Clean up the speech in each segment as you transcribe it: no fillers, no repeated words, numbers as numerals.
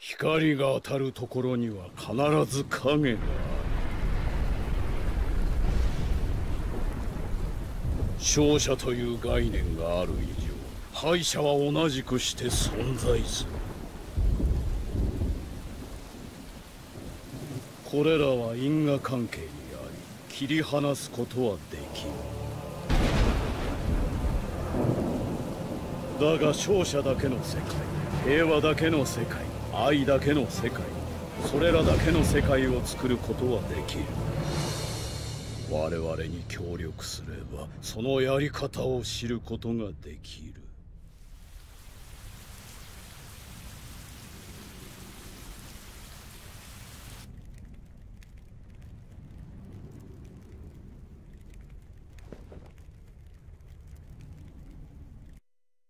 光が当たるところには必ず影がある。勝者という概念がある以上、敗者は同じくして存在する。これらは因果関係にあり、切り離すことはできる。だが勝者だけの世界、平和だけの世界、愛だけの世界、それらだけの世界を作ることはできる。我々に協力すればそのやり方を知ることができる。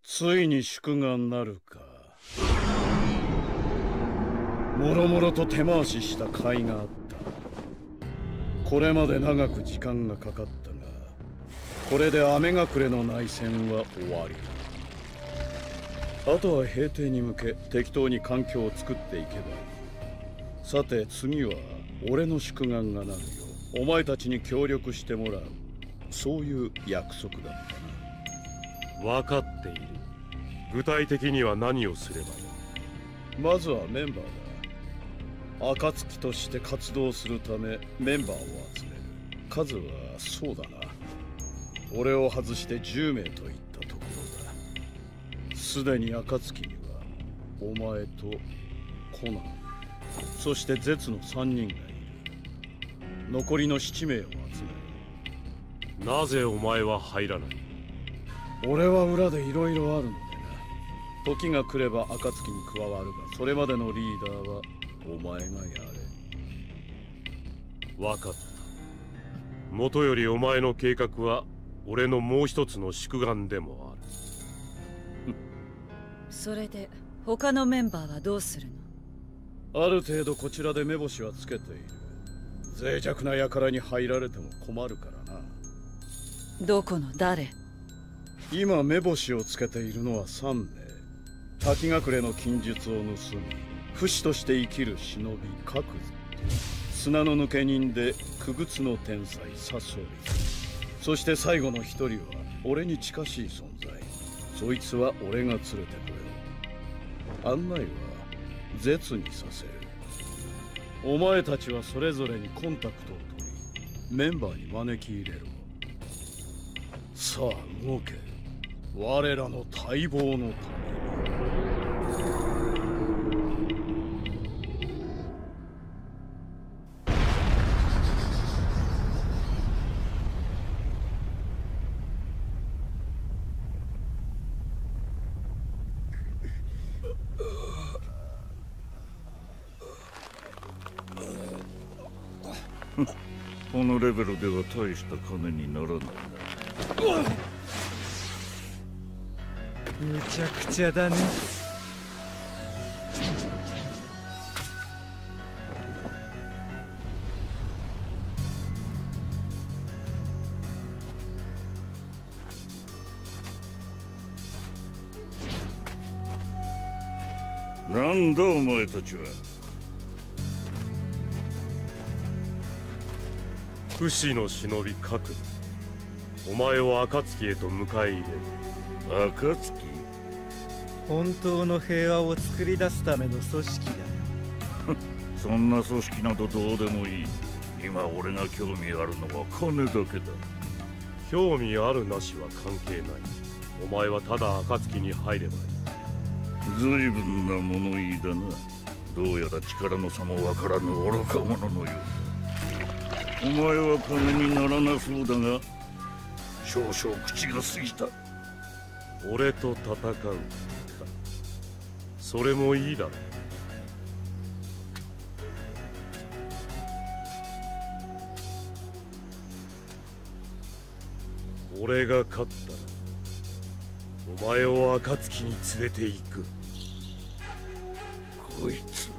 ついに祝賀なるか。もろもろと手回しした甲斐があった。これまで長く時間がかかったが、これで雨隠れの内戦は終わり。あとは平定に向け適当に環境を作っていけばいい。さて次は俺の祝賀がなるようお前たちに協力してもらう、そういう約束だったな。分かっている。具体的には何をすればいい？まずはメンバーだ。暁として活動するためメンバーを集める。数はそうだな、俺を外して10名といったところだ。すでに暁にはお前とコナン、そしてゼツの3人がいる。残りの7名を集める。なぜお前は入らない？俺は裏でいろいろあるのでな。時が来れば暁に加わるが、それまでのリーダーはお前がやれ。分かった。もとよりお前の計画は俺のもう一つの宿願でもある。それで他のメンバーはどうするの？ある程度こちらで目星はつけている。脆弱な輩に入られても困るからな。どこの誰？今目星をつけているのは3名。滝隠れの禁術を盗み、不死として生きる忍び角図、砂の抜け人で傀儡の天才サソリ、そして最後の一人は俺に近しい存在。そいつは俺が連れてこよう。案内はゼツにさせる。お前たちはそれぞれにコンタクトを取り、メンバーに招き入れろ。さあ動け、我らの待望のために。このレベルでは大した金にならないな。むちゃくちゃだね。なんだお前たちは。不死の忍び角、お前を暁へと迎え入れる。暁？本当の平和を作り出すための組織だよ。そんな組織などどうでもいい。今俺が興味あるのは金だけだ。興味あるなしは関係ない。お前はただ暁に入ればいい。随分な物言いだな。どうやら力の差もわからぬ愚か者のようだ。お前は金にならなそうだが、少々口が過ぎた。俺と戦うか。それもいいだろう。俺が勝ったらお前を暁に連れて行く。こいつ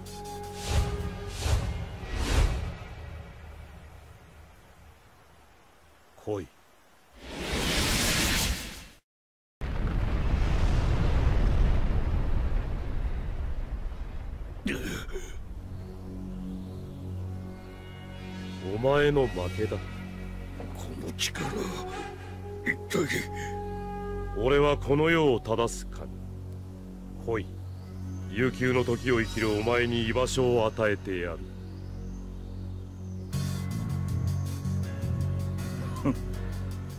来い。お前の負けだ。この力、一体。俺はこの世を正す神。来い、悠久の時を生きるお前に居場所を与えてやる。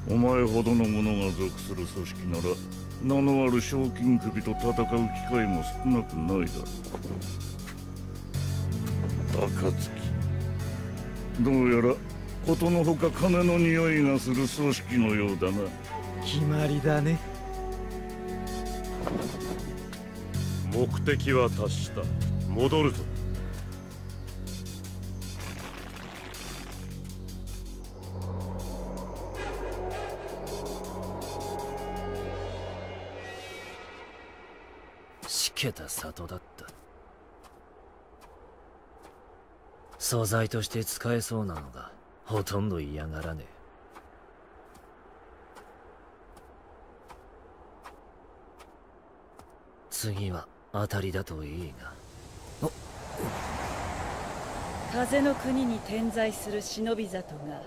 お前ほどの者が属する組織なら、名のある賞金首と戦う機会も少なくないだろう。暁、どうやらことのほか金の匂いがする組織のようだな。決まりだね。目的は達した。戻るぞ。しけた里だった。素材として使えそうなのがほとんど嫌がらねえ。次は当たりだといいが。風の国に点在する忍び里が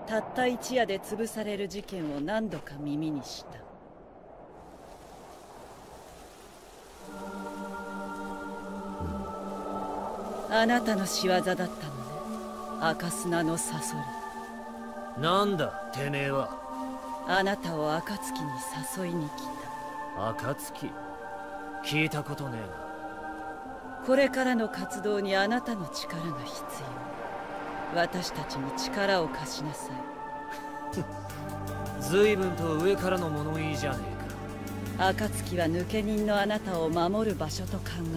たった一夜で潰される事件を何度か耳にした。あなたの仕業だったのね、赤砂のサソリ。なんだてめえは。あなたを暁に誘いに来た。暁、聞いたことねえな。これからの活動にあなたの力が必要。私たちに力を貸しなさい。随分と上からの物言いじゃねえか。暁は抜け人のあなたを守る場所と考えれば。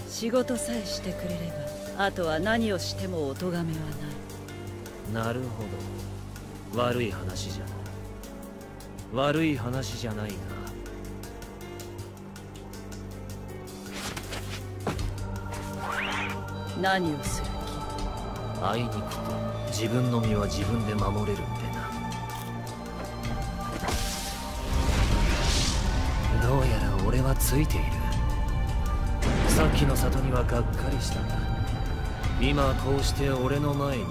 仕事さえしてくれれば、あとは何をしてもお咎めはない。なるほど。悪い話じゃない。悪い話じゃないが。何をする気？あいにくと自分の身は自分で守れるんでな。どうやら俺はついている。さっきの里にはがっかりしたが、今こうして俺の前に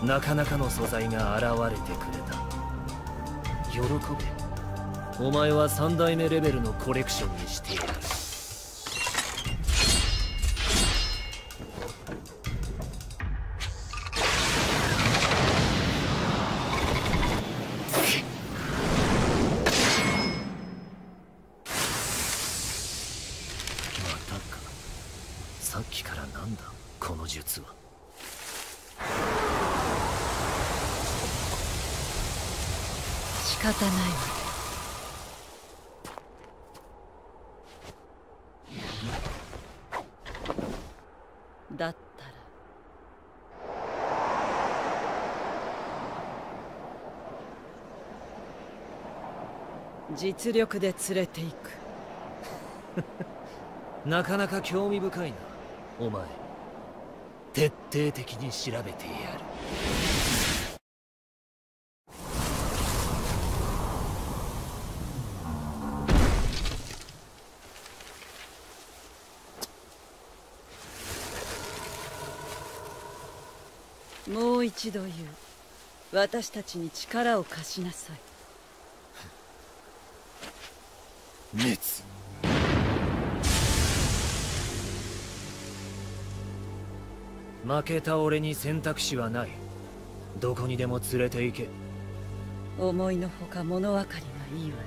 なかなかの素材が現れてくれた。喜べ。お前は3代目レベルのコレクションにしてやる。さっきからなんだこの術は。仕方ないわ。だったら実力で連れて行く。なかなか興味深いなお前。徹底的に調べてやる。もう一度言う。私たちに力を貸しなさい。熱。負けた俺に選択肢はない。どこにでも連れて行け。思いのほか物分かりはいいわね。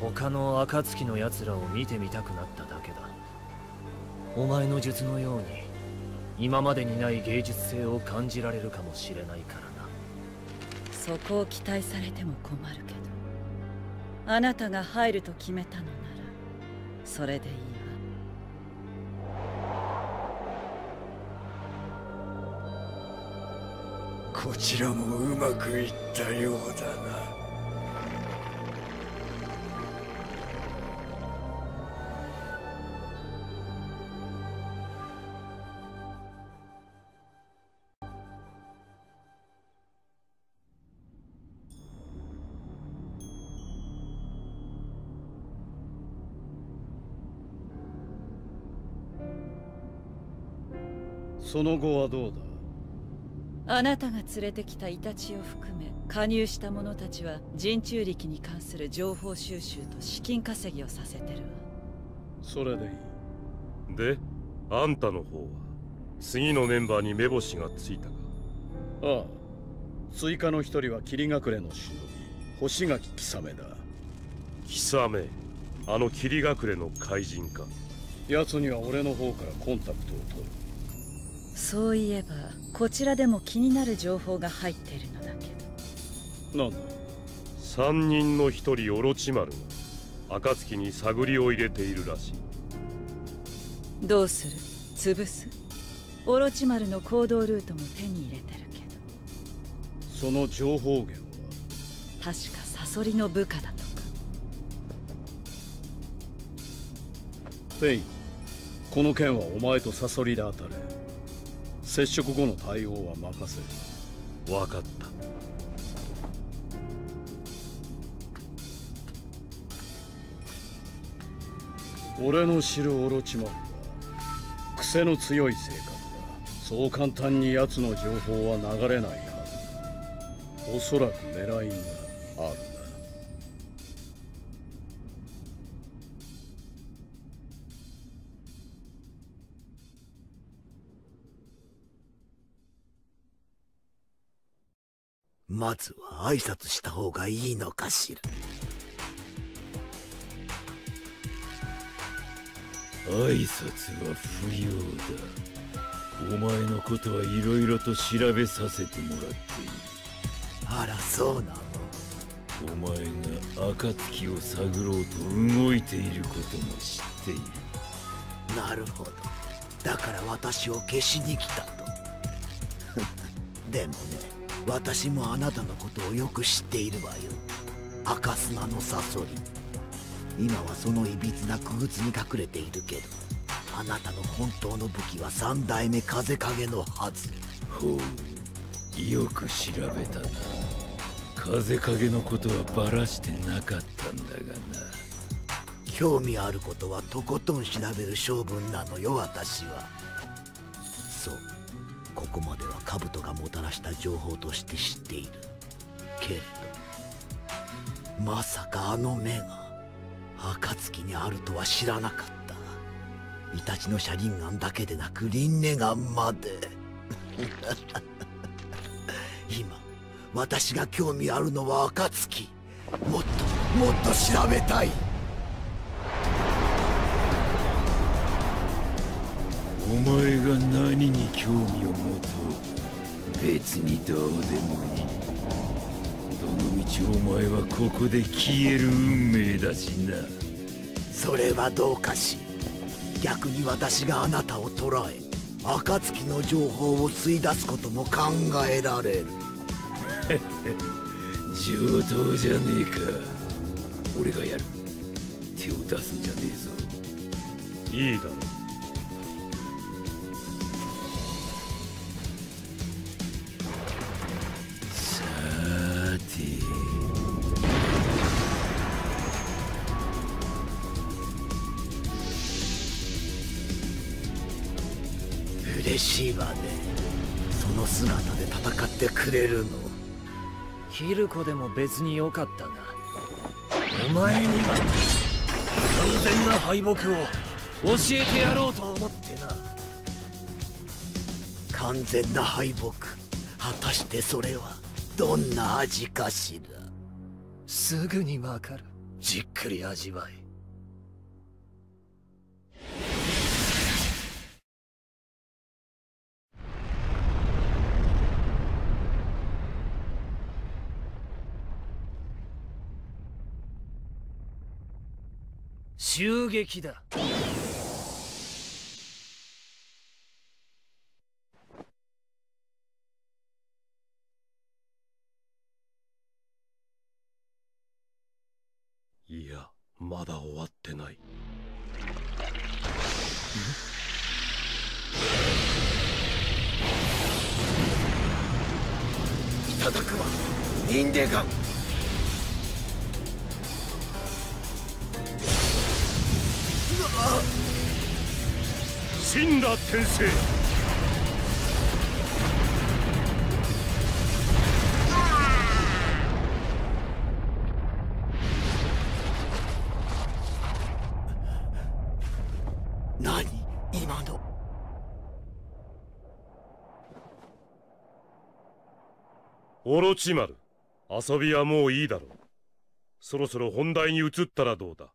他の暁の奴らを見てみたくなっただけだ。お前の術のように今までにない芸術性を感じられるかもしれないからな。そこを期待されても困るけど、あなたが入ると決めたのならそれでいいわ。こちらもうまくいったようだな。その後はどうだ？あなたが連れてきたイタチを含め加入した者たちは人中力に関する情報収集と資金稼ぎをさせてるわ。それでいい。で、あんたの方は次のメンバーに目星がついたか？ああ、追加の一人は霧隠れの忍び星垣貴雨だ。貴雨、あの霧隠れの怪人か？奴には俺の方からコンタクトを取る。そういえばこちらでも気になる情報が入っているのだけど。なんだ3人の1人オロチマルが暁に探りを入れているらしい。どうする？潰す？オロチマルの行動ルートも手に入れてるけど。その情報源は？確かサソリの部下だとか。フェイン、この件はお前とサソリで当たれ。接触後の対応は任せる。わかった。俺の知るオロチマルは癖の強い性格だ。そう簡単に奴の情報は流れないはず。おそらく狙いがあるんだ。まずは挨拶した方がいいのかしら。挨拶は不要だ。お前のことはいろいろと調べさせてもらっている。あら、そうなの？お前が暁を探ろうと動いていることも知っている。なるほど。だから私を消しに来たと。でもね、私もあなたのことをよく知っているわよ。赤砂のサソリ。今はそのいびつな傀儡に隠れているけど、あなたの本当の武器は三代目風影のはず。ほう、よく調べたな。風影のことはバラしてなかったんだがな。興味あることはとことん調べる性分なのよ、私は。そう、ここまでは兜がもたらした情報として知っているけれど、まさかあの目が暁にあるとは知らなかった。イタチの車輪眼だけでなく輪廻眼まで。今私が興味あるのは暁。もっと調べたい。お前が何に興味を持とう、別にどうでもいい。どのみちお前はここで消える運命だしな。それはどうかし。逆に私があなたを捕らえ、暁の情報を吸い出すことも考えられる。上等じゃねえか。俺がやる。手を出すんじゃねえぞ。いいだろう。嬉しいわね。その姿で戦ってくれるの。キルコでも別によかったが、お前には完全な敗北を教えてやろうと思ってな。完全な敗北。果たしてそれはどんな味かしら。すぐにわかる。じっくり味わい。襲撃だ。いや、まだ終わってない。いただくわ、インデガン。死んだ天聖。オロチマル、遊びはもういいだろう。そろそろ本題に移ったらどうだ。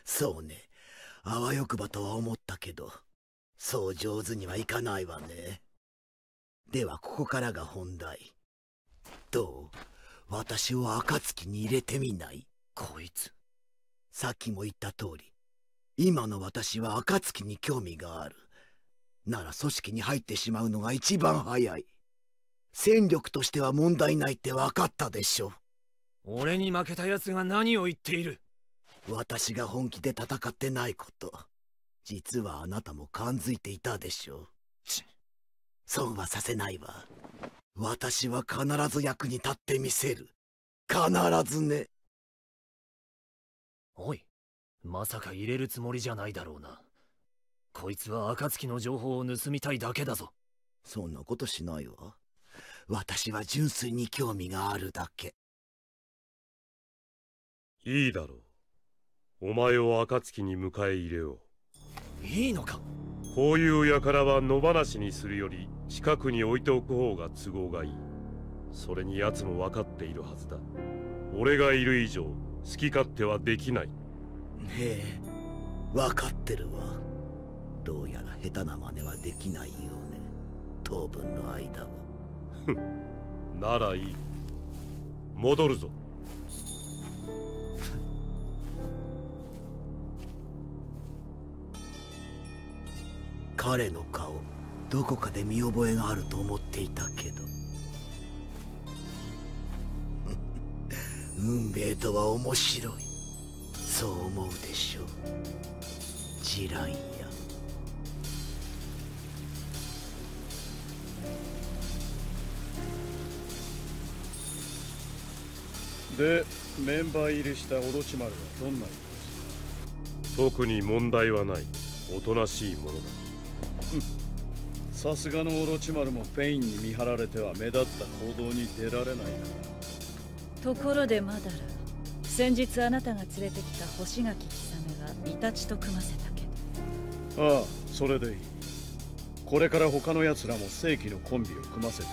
そうね。あわよくばとは思ったけど、そう上手にはいかないわね。ではここからが本題。どう？私を暁に入れてみない？こいつ。さっきも言った通り、今の私は暁に興味がある。なら組織に入ってしまうのが一番早い。戦力としては問題ないって分かったでしょ。俺に負けた奴が何を言っている？私が本気で戦ってないこと、実はあなたも感づいていたでしょ。損はさせないわ。私は必ず役に立ってみせる。必ずね。おい、まさか入れるつもりじゃないだろうな。こいつは暁の情報を盗みたいだけだぞ。そんなことしないわ。私は純粋に興味があるだけ。いいだろう。お前を暁に迎え入れよう。いいのか？こういう輩は野放しにするより近くに置いておく方が都合がいい。それに奴も分かっているはずだ。俺がいる以上好き勝手はできない。ええ、分かってるわ。どうやら下手な真似はできないようね。当分の間は。ならいい。戻るぞ。彼の顔、どこかで見覚えがあると思っていたけど。運命とは面白い。そう思うでしょう。ジライア。で、メンバー入りしたオロチマルはどんな様子？特に問題はない。おとなしいものだ。さすがのオロチマルもペインに見張られては目立った行動に出られないな。ところでマダラ、先日あなたが連れてきた星垣貴様がイタチと組ませたけど。ああ、それでいい。これから他の奴らも正規のコンビを組ませてい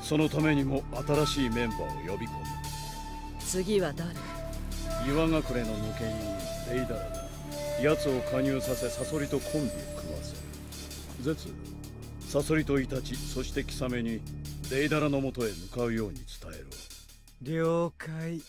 く。そのためにも新しいメンバーを呼び込む。次は誰？岩隠れの抜け人レイダラが奴を加入させサソリとコンビを組ませる。ゼツ、サソリとイタチ、そしてキサメにレイダラのもとへ向かうように伝えろ。了解。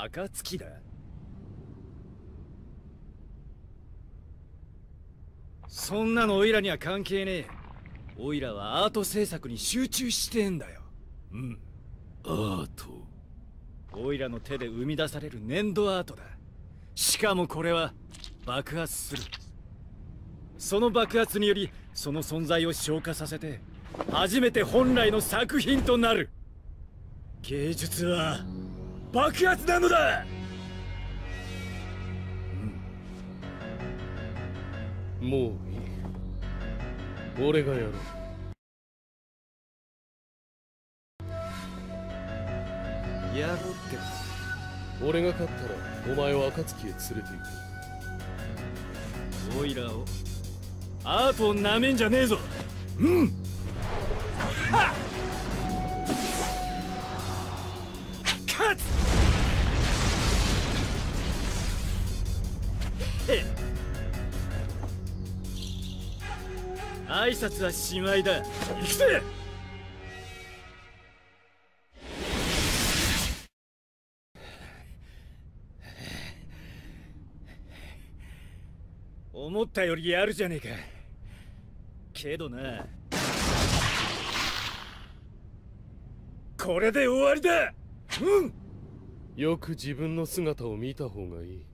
暁だ。そんなのオイラには関係ねえ。オイラはアート制作に集中してんだよ。うん。アート。オイラの手で生み出される粘土アートだ。しかもこれは爆発する。その爆発によりその存在を消化させて初めて本来の作品となる。芸術は爆発なのだ。もういい。俺がやろう。やろうって。俺が勝ったらお前を暁へ連れて行く。オイラをアートをなめんじゃねえぞ。うん。はっ。勝つ。挨拶はしまいだ。行くぜ。思ったよりやるじゃねえか。けどな、これで終わりだ。うん。よく自分の姿を見た方がいい。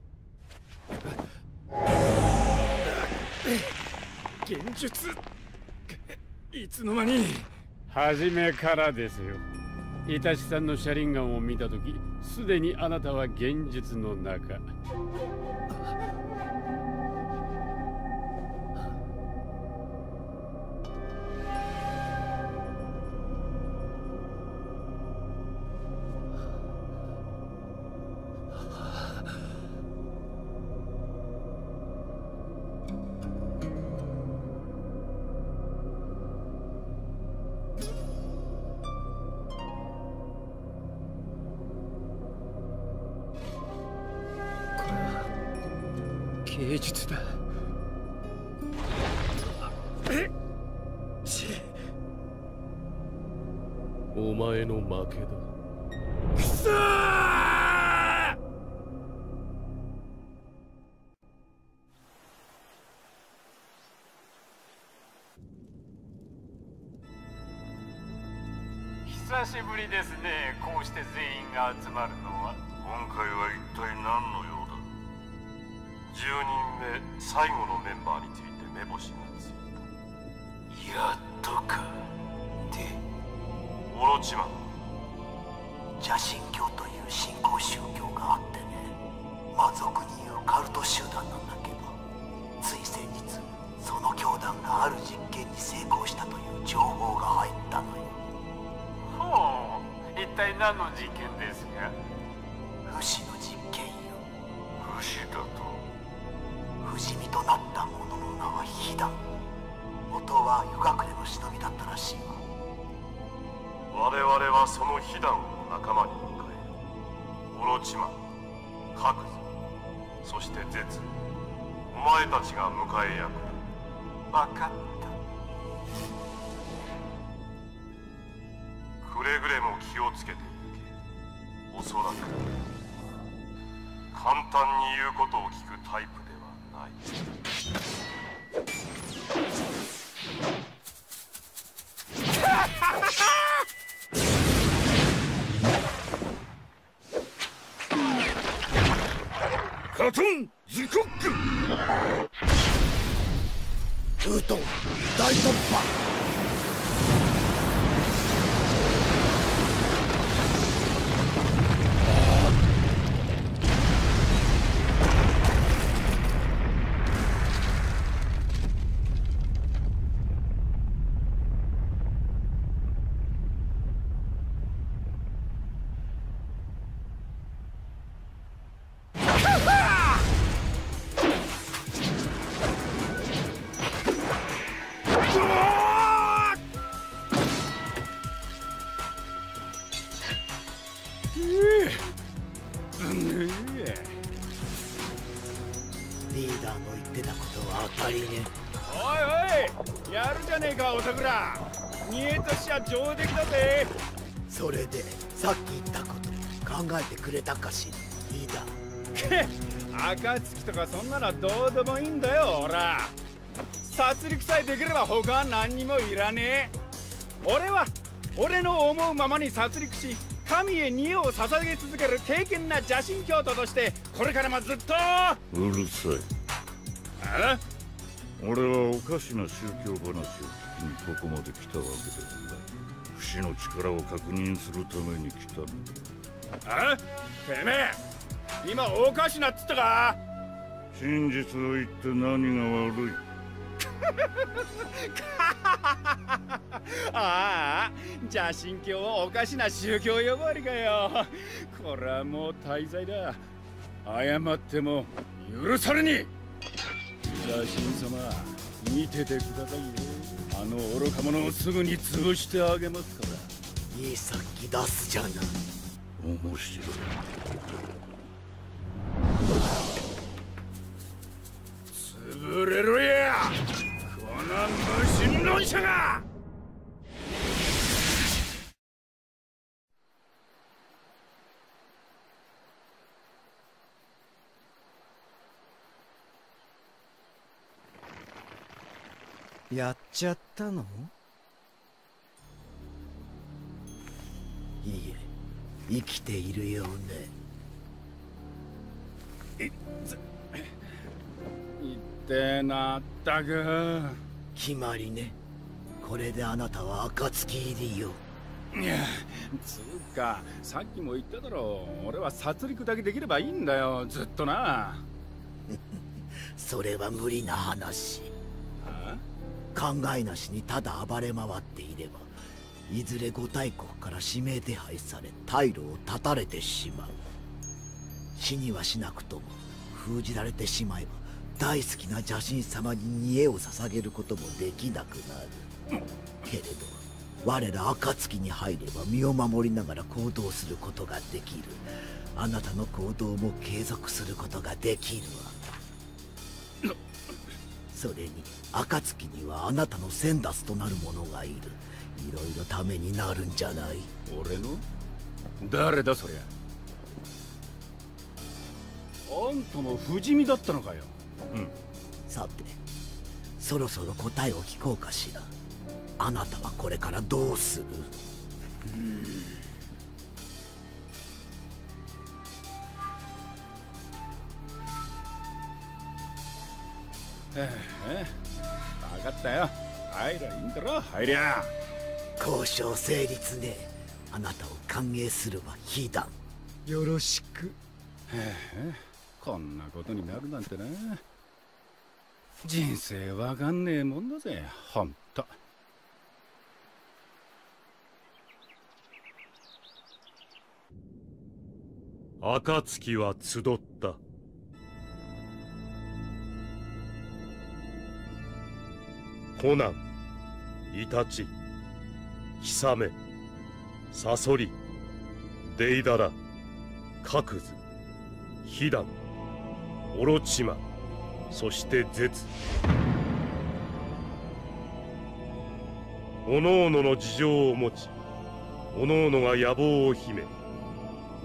現実いつの間に。初めからですよ。イタシさんの車輪ガンを見たとき、すでにあなたは現実の中。芸術だ。お前の負けだ。くそー！久しぶりですね。こうして全員が集まるのは。今回は一体何の用だ。10人目最後のメンバーについて目星がついた。やっとか。で、オロチマン。邪神教という新興宗教があってね、魔族に言うカルト集団なんだけど、つい先日その教団がある実験に成功したという情報が入ったのよ。ほう、一体何の実験ですか？不死の実験よ。不死だと。不死身となった者の名はヒダン。元は湯隠れの忍びだったらしいわ。我々はその被弾を仲間に迎え、オロチマン、カクズ、そしてゼツ、お前たちが迎え役だ。分かった。くれぐれも気をつけていけ。おそらく簡単に言うことを聞くタイプではない。カトンズコック。ウートン大突破。リーダーの言ってたことは当たりね。おいおい、やるじゃねえか、おさくら。見えとしちゃ上出来だぜ。それでさっき言ったこと考えてくれたかしら、リーダー。けっ、暁とかそんなのどうでもいいんだよ、ほら。殺戮さえできれば他は何にもいらねえ。俺は俺の思うままに殺戮し、神へ煮を捧げ続ける敬虔な邪神教徒としてこれからもずっと。うるさい。あ？俺はおかしな宗教話を聞きにここまで来たわけではない。不死の力を確認するために来たの。あ？てめえ今おかしなっつったか？真実を言って何が悪い。ああ、邪神教はおかしな宗教呼ばわりかよ。これはもう大罪だ。謝っても許されねえ。邪神様、見ててくださいよ。あの愚か者をすぐに潰してあげますから。いいさっき出すじゃない。面白い。潰れろや、この無神論者が。やっちゃったの？いいえ、生きているようね。言ってなったく。決まりね。これであなたは暁入りよ。いや、つうかさっきも言っただろう。俺は殺戮だけできればいいんだよ、ずっとな。それは無理な話。考えなしにただ暴れ回っていれば、いずれ五大国から指名手配され退路を断たれてしまう。死にはしなくとも封じられてしまえば、大好きな邪神様に煮えを捧げることもできなくなる。けれど我ら暁に入れば身を守りながら行動することができる。あなたの行動も継続することができるわ。それに暁にはあなたの先達となる者がいる。いろいろためになるんじゃない？俺の？誰だそりゃ。あんたも不死身だったのかよ。うん。さて、そろそろ答えを聞こうかしら。あなたはこれからどうする？分かったよ。入りゃいいんだろ、入りゃ。交渉成立ね。あなたを歓迎するは非難。よろしく。こんなことになるなんてな。人生わかんねえもんだぜ、ほんと。暁は集った。コナン、イタチ、ヒサメ、サソリ、デイダラ、カクズ、ヒダン、オロチマ、そしてゼツ。おのおのの事情を持ち、おのおのが野望を秘め、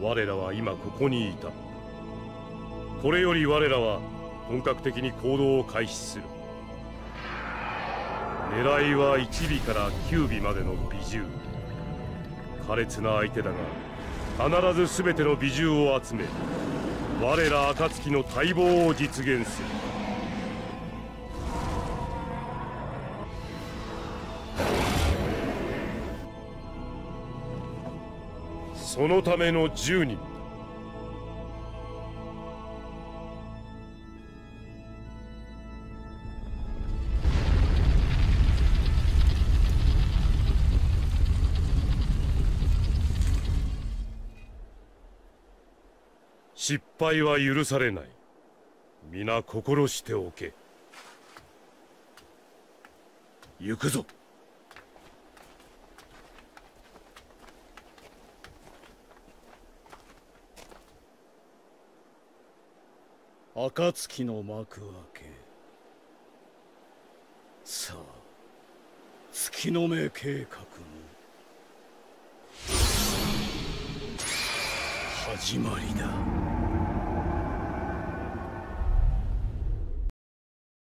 我らは今ここにいた。これより我らは本格的に行動を開始する。狙いは1尾から9尾までの美獣。苛烈な相手だが必ず全ての美獣を集め、我ら暁の待望を実現する。そのための10人。失敗は許されない。皆心しておけ。行くぞ。暁の幕開け。さあ、月の目計画の始まりだ。